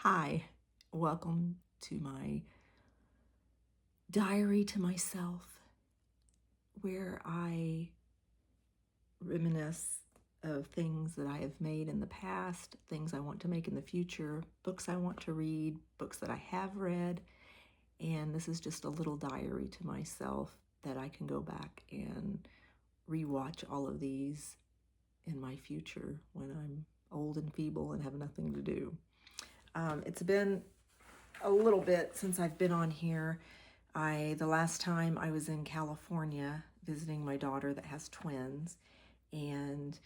Hi, welcome to my diary to myself, where I reminisce of things that I have made in the past, things I want to make in the future, books I want to read, books that I have read, and this is just a little diary to myself that I can go back and rewatch all of these in my future when I'm old and feeble and have nothing to do. It's been a little bit since I've been on here. The last time I was in California visiting my daughter that has twins, and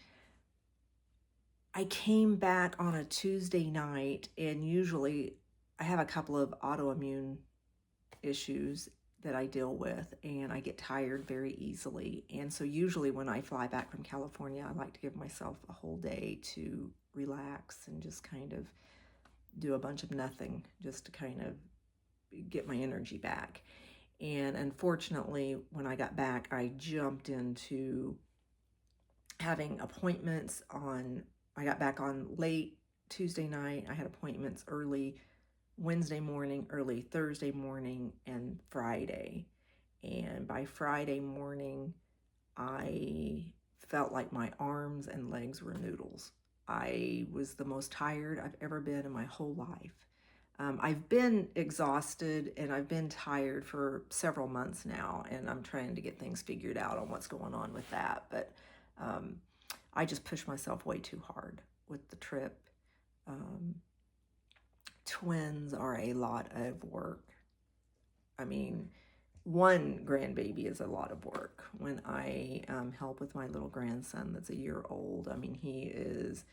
I came back on a Tuesday night, and usually I have a couple of autoimmune issues that I deal with, and I get tired very easily. And so usually when I fly back from California, I like to give myself a whole day to relax and just kind of do a bunch of nothing, just to kind of get my energy back. And unfortunately, when I got back, I jumped into having appointments I got back on late Tuesday night. I had appointments early Wednesday morning, early Thursday morning, and Friday. And by Friday morning, I felt like my arms and legs were noodles. I was the most tired I've ever been in my whole life. I've been exhausted and I've been tired for several months now, and I'm trying to get things figured out on what's going on with that. But I just pushed myself way too hard with the trip. Twins are a lot of work. I mean, one grandbaby is a lot of work. When I help with my little grandson that's a year old, I mean, he is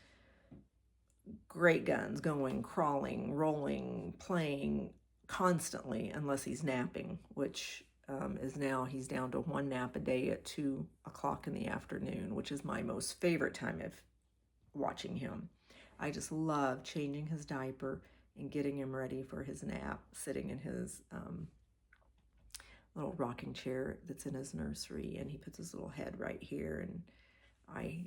great guns, going, crawling, rolling, playing constantly, unless he's napping, which is now he's down to one nap a day at 2 o'clock in the afternoon, which is my most favorite time of watching him. I just love changing his diaper and getting him ready for his nap, sitting in his little rocking chair that's in his nursery, and he puts his little head right here, and I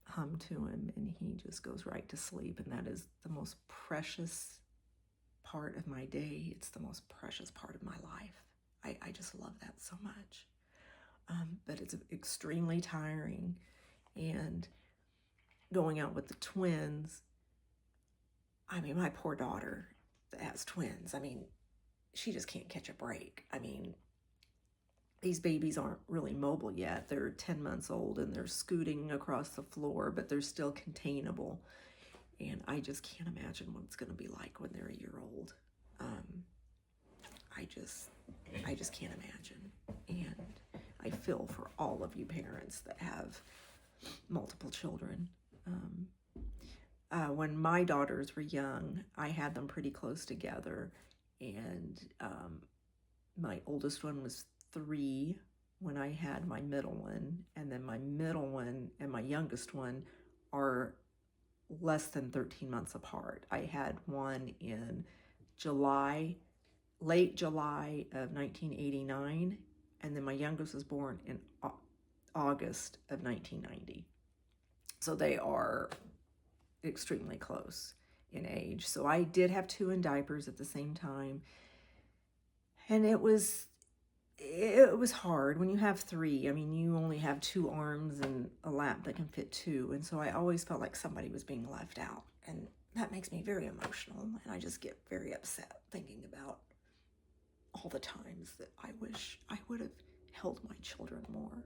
hum to him, and he just goes right to sleep. And that is the most precious part of my day. It's the most precious part of my life. I just love that so much. But it's extremely tiring. And going out with the twins, I mean, my poor daughter that has twins, I mean, she just can't catch a break. I mean, these babies aren't really mobile yet. They're 10 months old and they're scooting across the floor, but they're still containable. And I just can't imagine what it's going to be like when they're a year old. I just can't imagine. And I feel for all of you parents that have multiple children. When my daughters were young, I had them pretty close together. And my oldest one was 3 when I had my middle one, and then my middle one and my youngest one are less than 13 months apart. I had one in late July of 1989, and then my youngest was born in August of 1990. So they are extremely close in age. So I did have 2 in diapers at the same time, and it was hard when you have 3. I mean, you only have 2 arms and a lap that can fit 2. And so I always felt like somebody was being left out. And that makes me very emotional. And I just get very upset thinking about all the times that I wish I would have held my children more.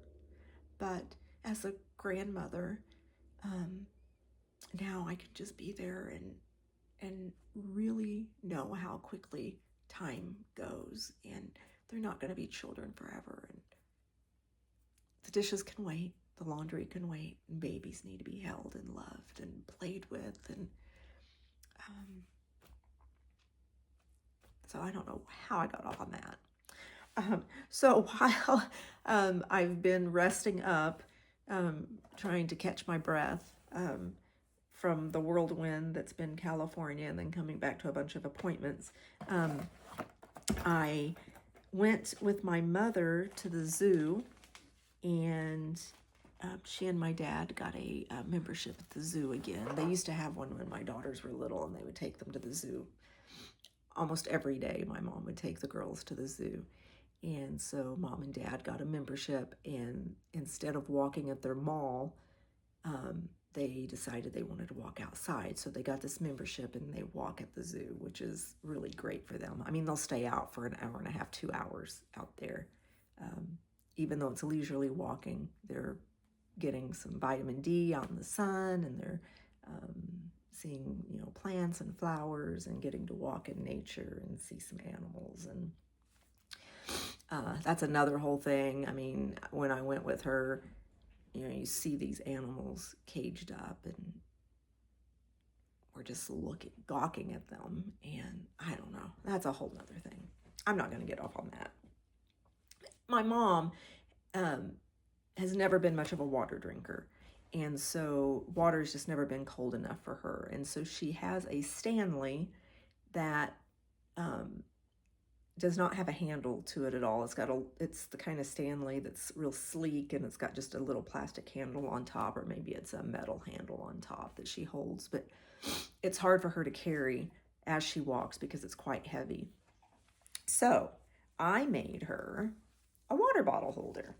But as a grandmother, now I can just be there and really know how quickly time goes, and they're not going to be children forever, and the dishes can wait, the laundry can wait, and babies need to be held and loved and played with. And so I don't know how I got off on that. So while I've been resting up, trying to catch my breath from the whirlwind that's been California, and then coming back to a bunch of appointments, I went with my mother to the zoo, and she and my dad got a membership at the zoo again. They used to have one when my daughters were little, and they would take them to the zoo. Almost every day, my mom would take the girls to the zoo. And so mom and dad got a membership, and instead of walking at their mall, they decided they wanted to walk outside. So they got this membership and they walk at the zoo, which is really great for them. I mean, they'll stay out for an hour and a half, 2 hours out there. Even though it's leisurely walking, they're getting some vitamin D out in the sun, and they're seeing, plants and flowers, and getting to walk in nature and see some animals. And that's another whole thing. I mean, when I went with her, you see these animals caged up, and we're just gawking at them. And I don't know, that's a whole nother thing. I'm not going to get off on that. My mom has never been much of a water drinker. And so water's just never been cold enough for her. And so she has a Stanley that does not have a handle to it at all. It's the kind of Stanley that's real sleek, and it's got just a little plastic handle on top, or maybe it's a metal handle on top that she holds. But it's hard for her to carry as she walks because it's quite heavy. So I made her a water bottle holder.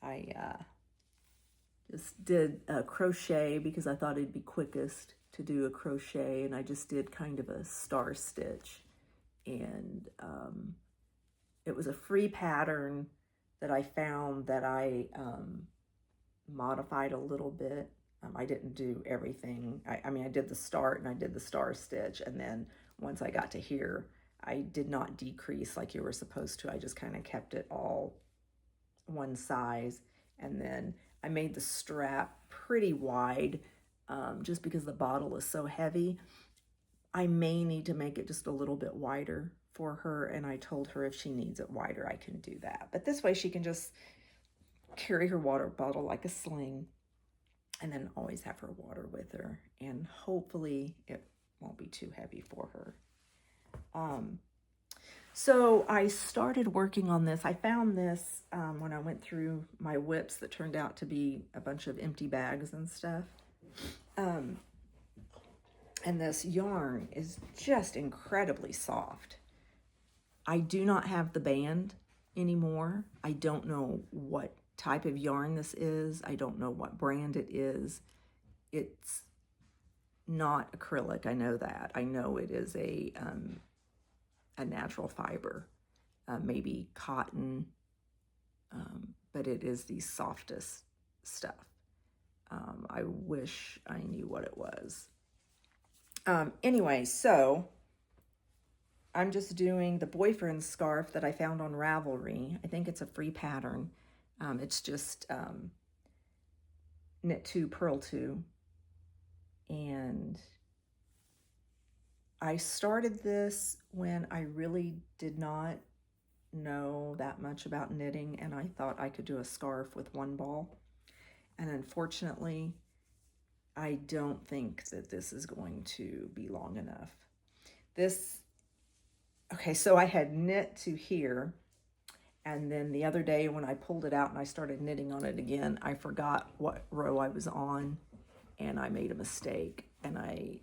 I just did a crochet because I thought it'd be quickest to do a crochet, and I just did kind of a star stitch. And it was a free pattern that I found that I modified a little bit. I didn't do everything. I mean, I did the start and I did the star stitch, and then once I got to here, I did not decrease like you were supposed to. I just kind of kept it all one size, and then I made the strap pretty wide just because the bottle is so heavy. I may need to make it just a little bit wider for her, and I told her if she needs it wider, I can do that. But this way she can just carry her water bottle like a sling, and then always have her water with her, and hopefully it won't be too heavy for her. So I started working on this. I found this when I went through my WIPS that turned out to be a bunch of empty bags and stuff. And this yarn is just incredibly soft. I do not have the band anymore. I don't know what type of yarn this is. I don't know what brand it is. It's not acrylic, I know that. I know it is a natural fiber, maybe cotton, but it is the softest stuff. I wish I knew what it was. Anyway, so I'm just doing the boyfriend scarf that I found on Ravelry. I think it's a free pattern. It's just knit 2, purl 2. And I started this when I really did not know that much about knitting, and I thought I could do a scarf with one ball. And unfortunately, I don't think that this is going to be long enough. Okay, so I had knit to here, and then the other day when I pulled it out and I started knitting on it again, I forgot what row I was on, and I made a mistake, and I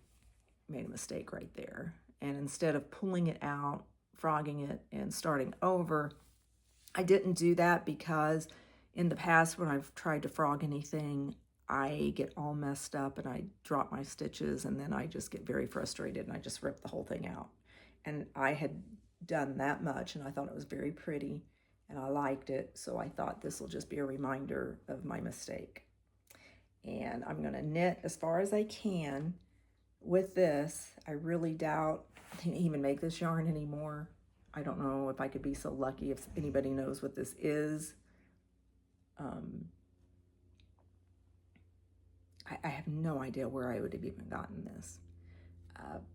made a mistake right there. And instead of pulling it out, frogging it, and starting over, I didn't do that because in the past when I've tried to frog anything, I get all messed up and I drop my stitches, and then I just get very frustrated and I just rip the whole thing out. And I had done that much, and I thought it was very pretty and I liked it, so I thought this will just be a reminder of my mistake. And I'm going to knit as far as I can with this. I really doubt I can even make this yarn anymore. I don't know if I could be so lucky. If anybody knows what this is, I have no idea where I would have even gotten this.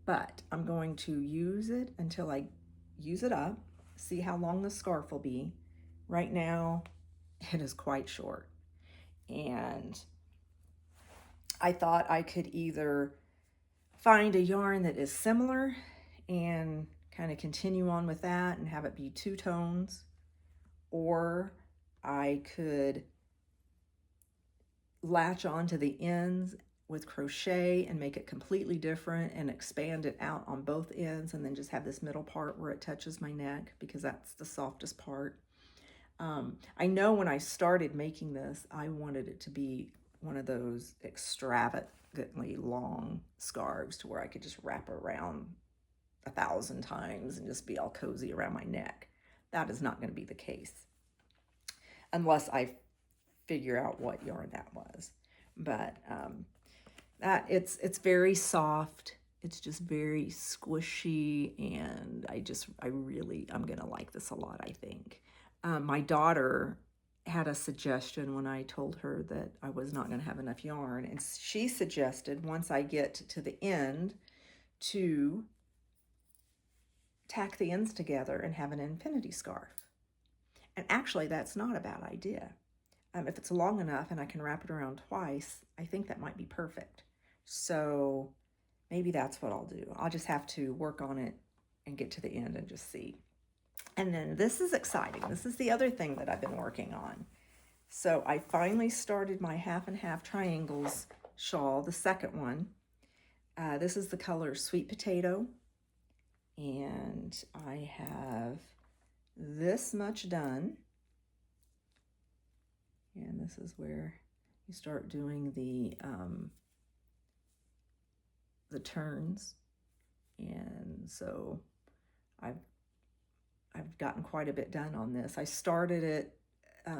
But I'm going to use it until I use it up, see how long the scarf will be. Right now, it is quite short. And I thought I could either find a yarn that is similar and kind of continue on with that and have it be 2 tones, or I could latch onto the ends with crochet and make it completely different and expand it out on both ends, and then just have this middle part where it touches my neck because that's the softest part. I know when I started making this, I wanted it to be one of those extravagantly long scarves to where I could just wrap around 1,000 times and just be all cozy around my neck. That is not going to be the case unless I figure out what yarn that was. But that it's very soft. It's just very squishy, and I'm gonna like this a lot, I think. My daughter had a suggestion when I told her that I was not gonna have enough yarn, and she suggested once I get to the end to tack the ends together and have an infinity scarf. And actually, that's not a bad idea. If it's long enough and I can wrap it around twice, I think that might be perfect. So maybe that's what I'll do. I'll just have to work on it and get to the end and just see. And then this is exciting. This is the other thing that I've been working on. So I finally started my half and half triangles shawl, the second one. This is the color Sweet Potato. And I have this much done. And this is where you start doing the turns. And so I've gotten quite a bit done on this. I started it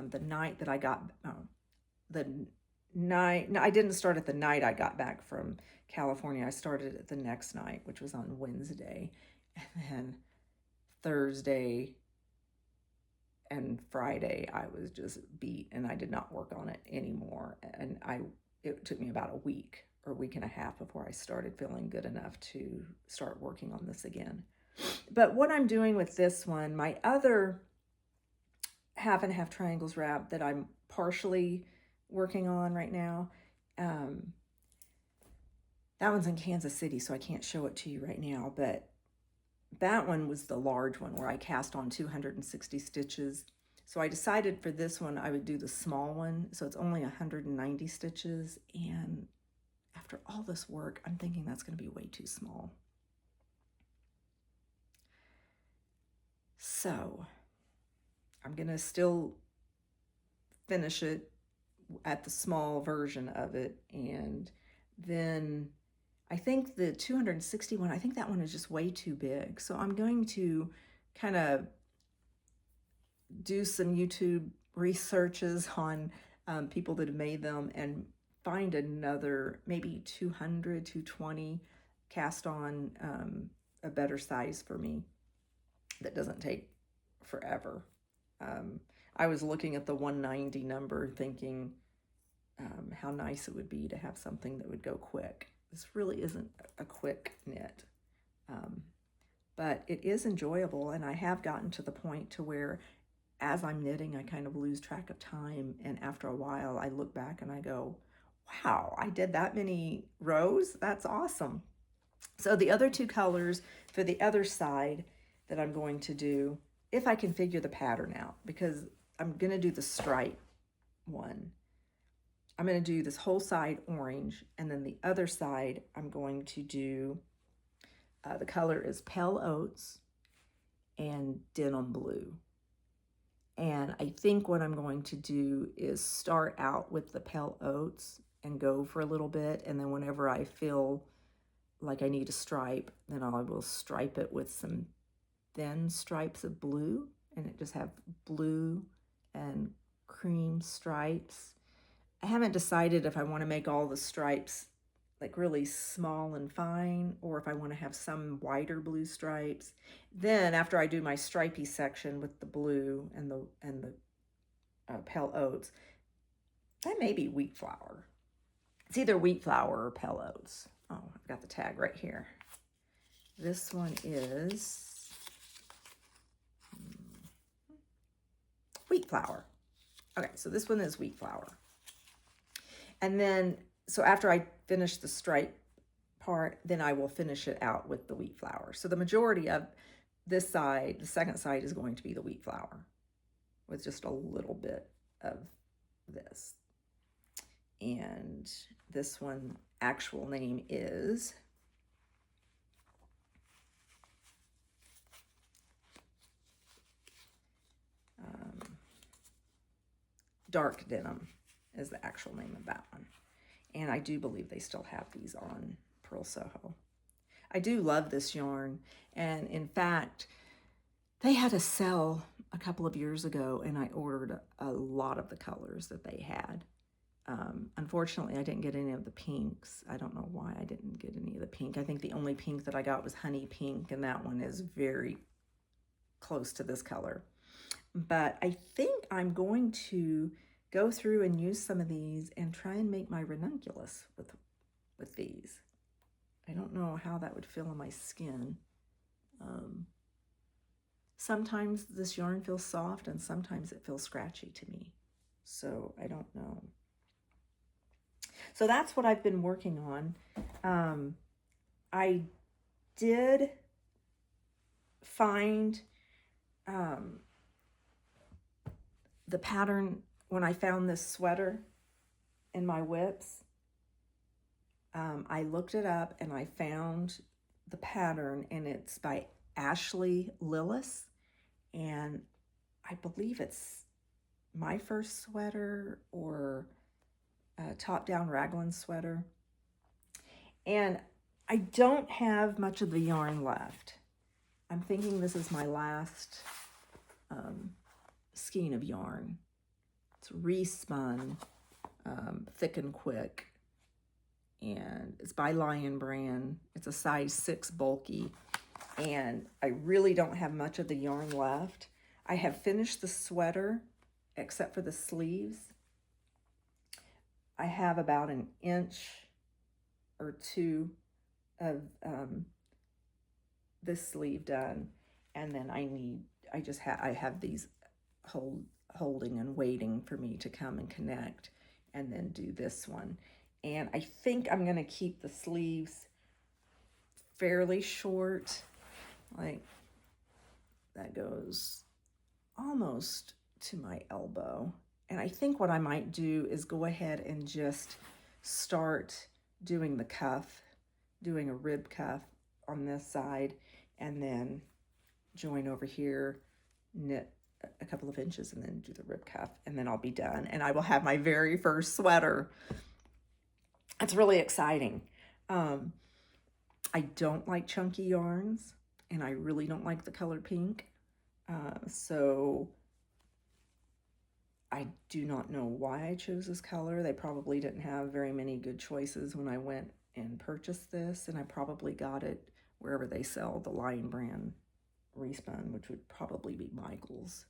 the night that I got I didn't start it the night I got back from California. I started it the next night, which was on Wednesday, and then Thursday and Friday I was just beat, and I did not work on it anymore. And it took me about a week or a week and a half before I started feeling good enough to start working on this again. But what I'm doing with this one, my other half and half triangles wrap that I'm partially working on right now, that one's in Kansas City, so I can't show it to you right now, but that one was the large one where I cast on 260 stitches. So I decided for this one I would do the small one, so it's only 190 stitches, and after all this work, I'm thinking that's going to be way too small. So I'm going to still finish it at the small version of it, and then I think the 261, I think that one is just way too big. So I'm going to kind of do some YouTube researches on people that have made them and find another maybe 200, 220 cast on a better size for me that doesn't take forever. I was looking at the 190 number thinking how nice it would be to have something that would go quick. This really isn't a quick knit, but it is enjoyable, and I have gotten to the point to where as I'm knitting, I kind of lose track of time, and after a while I look back and I go, wow, I did that many rows? That's awesome. So the other two colors for the other side that I'm going to do, if I can figure the pattern out, because I'm going to do the stripe one. I'm going to do this whole side orange, and then the other side I'm going to do, the color is Pale Oats and Denim Blue. And I think what I'm going to do is start out with the Pale Oats and go for a little bit, and then whenever I feel like I need a stripe, then I will stripe it with some thin stripes of blue, and it just have blue and cream stripes. I haven't decided if I want to make all the stripes like really small and fine, or if I want to have some wider blue stripes. Then after I do my stripey section with the blue and the Pale Oats, that may be wheat flour. It's either wheat flour or Pale Oats. Oh, I've got the tag right here. This one is wheat flour. Okay, so this one is wheat flour. And then, so after I finish the stripe part, then I will finish it out with the wheat flour. So the majority of this side, the second side, is going to be the wheat flour. with just a little bit of this. And this one, actual name is Dark Denim is the actual name of that one. And I do believe they still have these on Pearl Soho. I do love this yarn. And in fact, they had a sale a couple of years ago and I ordered a lot of the colors that they had. Unfortunately, I didn't get any of the pinks. I don't know why I didn't get any of the pink. I think the only pink that I got was honey pink, and that one is very close to this color. But I think I'm going to go through and use some of these and try and make my ranunculus with these. I don't know how that would feel on my skin. Sometimes this yarn feels soft and sometimes it feels scratchy to me. So I don't know. So that's what I've been working on. I did find the pattern when I found this sweater in my WIPS. I looked it up and I found the pattern, and it's by Ashley Lillis, and I believe it's my first sweater or a top-down raglan sweater. And I don't have much of the yarn left. I'm thinking this is my last skein of yarn. It's respun, thick and quick, and it's by Lion Brand. It's a size 6 bulky, and I really don't have much of the yarn left. I have finished the sweater except for the sleeves. I have about an inch or two of this sleeve done, and then I have these holding and waiting for me to come and connect and then do this one. And I think I'm gonna keep the sleeves fairly short, like that goes almost to my elbow. And I think what I might do is go ahead and just start doing the cuff, doing a rib cuff on this side, and then join over here, knit a couple of inches, and then do the rib cuff, and then I'll be done. And I will have my very first sweater. It's really exciting. I don't like chunky yarns, and I really don't like the color pink. So I do not know why I chose this color. They probably didn't have very many good choices when I went and purchased this, and I probably got it wherever they sell the Lion Brand respun, which would probably be Michael's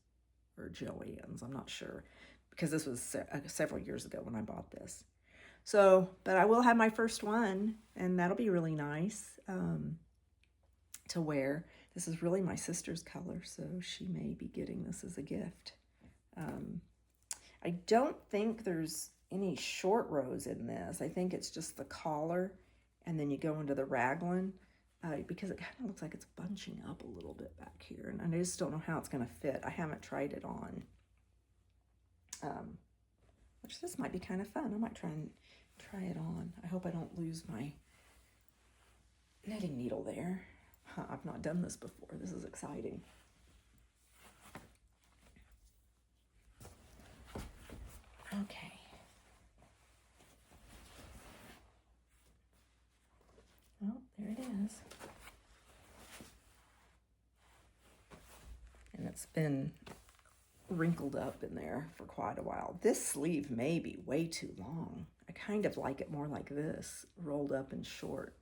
or Joann's, I'm not sure, because this was several years ago when I bought this. So, but I will have my first one, and that'll be really nice to wear. This is really my sister's color, so she may be getting this as a gift. I don't think there's any short rows in this. I think it's just the collar, and then you go into the raglan, because it kind of looks like it's bunching up a little bit back here, and I just don't know how it's going to fit. I haven't tried it on, which this might be kind of fun. I might try it on. I hope I don't lose my knitting needle there. I've not done this before. This is exciting. Okay. Well, there it is. And it's been wrinkled up in there for quite a while. This sleeve may be way too long. I kind of like it more like this, rolled up and short.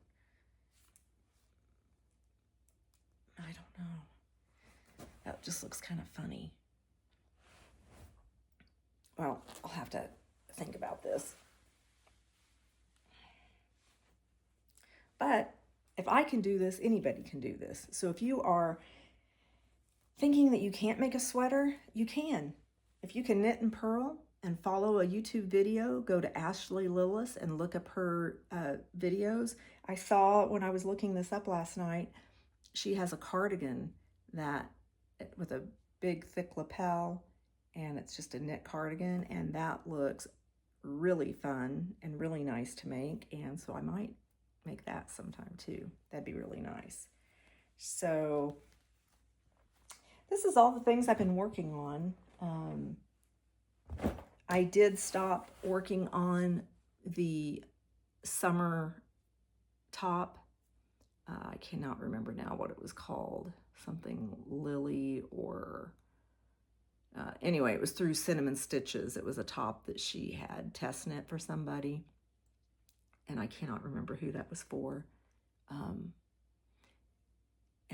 I don't know. That just looks kind of funny. Well, I'll have to think about this. But if I can do this, anybody can do this. So if you are thinking that you can't make a sweater, you can. If you can knit and purl and follow a YouTube video, go to Ashley Lillis and look up her videos. I saw when I was looking this up last night, she has a cardigan that with a big thick lapel, and it's just a knit cardigan, and that looks really fun and really nice to make, and so I might make that sometime too. That'd be really nice. So this is all the things I've been working on. I did stop working on the summer top. I cannot remember now what it was called. Something Lily or... anyway, it was through Cinnamon Stitches. It was a top that she had test knit for somebody, and I cannot remember who that was for. And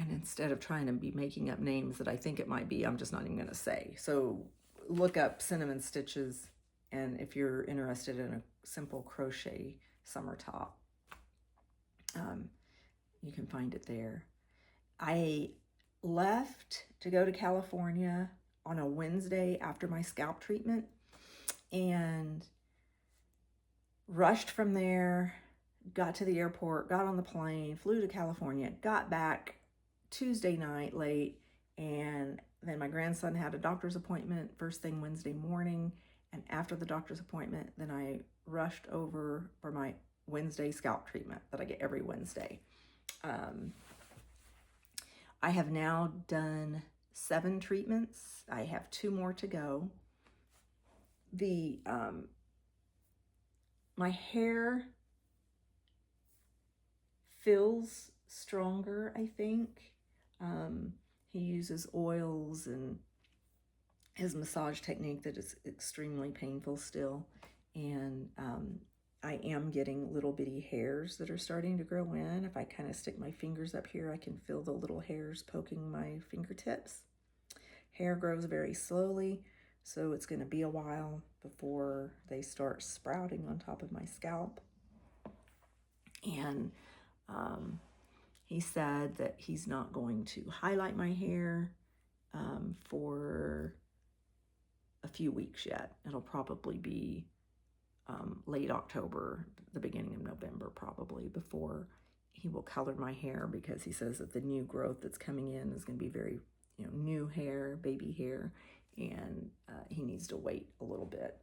instead of trying to be making up names that I think it might be, I'm just not even going to say. So look up Cinnamon Stitches, and if you're interested in a simple crochet summer top, you can find it there. I left to go to California on a Wednesday after my scalp treatment and rushed from there, got to the airport, got on the plane, flew to California, got back Tuesday night late, and then my grandson had a doctor's appointment first thing Wednesday morning, and after the doctor's appointment, then I rushed over for my Wednesday scalp treatment that I get every Wednesday. I have now done 7 treatments. I have 2 more to go. My hair feels stronger, I think. He uses oils and his massage technique that is extremely painful still. And I am getting little bitty hairs that are starting to grow in. If I kind of stick my fingers up here, I can feel the little hairs poking my fingertips. Hair grows very slowly, so it's going to be a while before they start sprouting on top of my scalp. And he said that he's not going to highlight my hair for a few weeks yet. It'll probably be late October, the beginning of November probably, before he will color my hair, because he says that the new growth that's coming in is going to be very, new hair, baby hair, and he needs to wait a little bit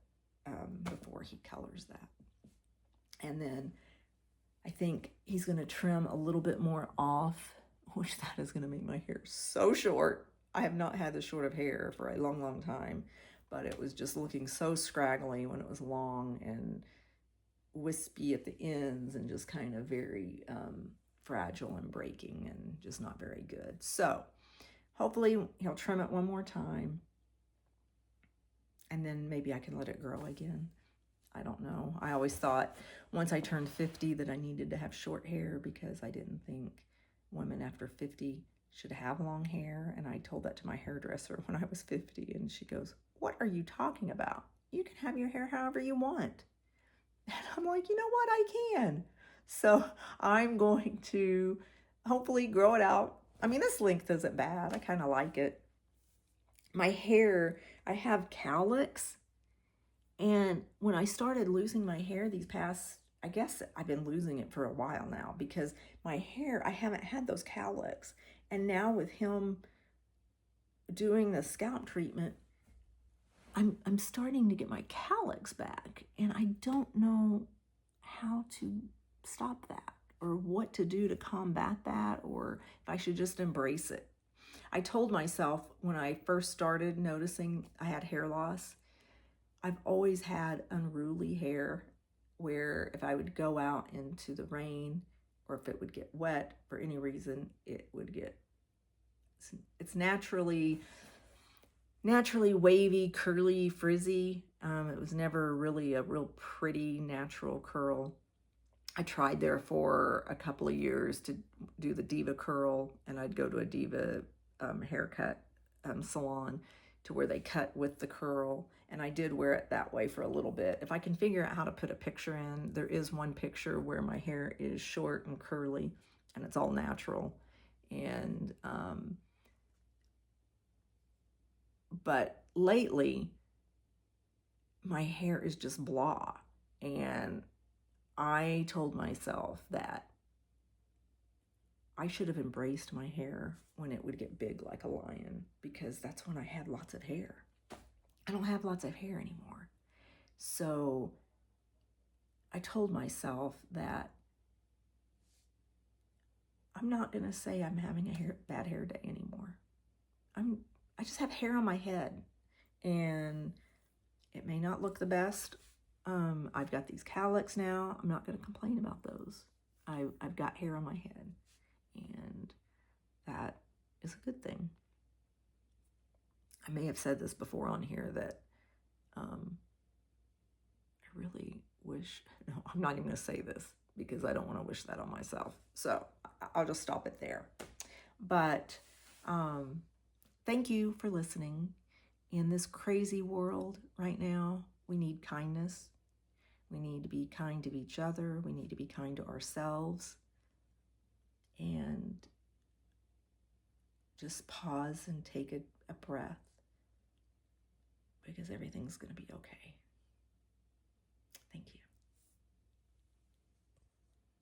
before he colors that. And then I think he's going to trim a little bit more off, which that is going to make my hair so short. I have not had this short of hair for a long, long time, but it was just looking so scraggly when it was long and wispy at the ends and just kind of very fragile and breaking and just not very good. So hopefully he'll trim it one more time, and then maybe I can let it grow again. I don't know. I always thought once I turned 50 that I needed to have short hair, because I didn't think women after 50 should have long hair. And I told that to my hairdresser when I was 50, and she goes, "What are you talking about? You can have your hair however you want." And I'm like, you know what? I can. So I'm going to hopefully grow it out. I mean, this length isn't bad. I kind of like it. My hair, I have cowlicks. And when I started losing my hair these past, I guess I've been losing it for a while now, because my hair, I haven't had those cowlicks. And now with him doing the scalp treatment, I'm starting to get my cowlicks back, and I don't know how to stop that or what to do to combat that, or if I should just embrace it. I told myself when I first started noticing I had hair loss, I've always had unruly hair, where if I would go out into the rain or if it would get wet for any reason, it would get, it's naturally wavy, curly, frizzy. It was never really a real pretty natural curl. I tried there for a couple of years to do the Diva curl, and I'd go to a Diva haircut salon to where they cut with the curl, and I did wear it that way for a little bit. If I can figure out how to put a picture in, there is one picture where my hair is short and curly and it's all natural. And but lately my hair is just blah, and I told myself that I should have embraced my hair when it would get big like a lion, because that's when I had lots of hair. I don't have lots of hair anymore. So I told myself that I'm not going to say I'm having a bad hair day anymore. I just have hair on my head, and it may not look the best. I've got these cowlicks now. I'm not going to complain about those. I've got hair on my head, and that is a good thing. I may have said this before on here that I really wish, no, I'm not even going to say this because I don't want to wish that on myself. So I'll just stop it there. But thank you for listening. In this crazy world right now, we need kindness. We need to be kind to each other. We need to be kind to ourselves. And just pause and take a breath, because everything's going to be okay.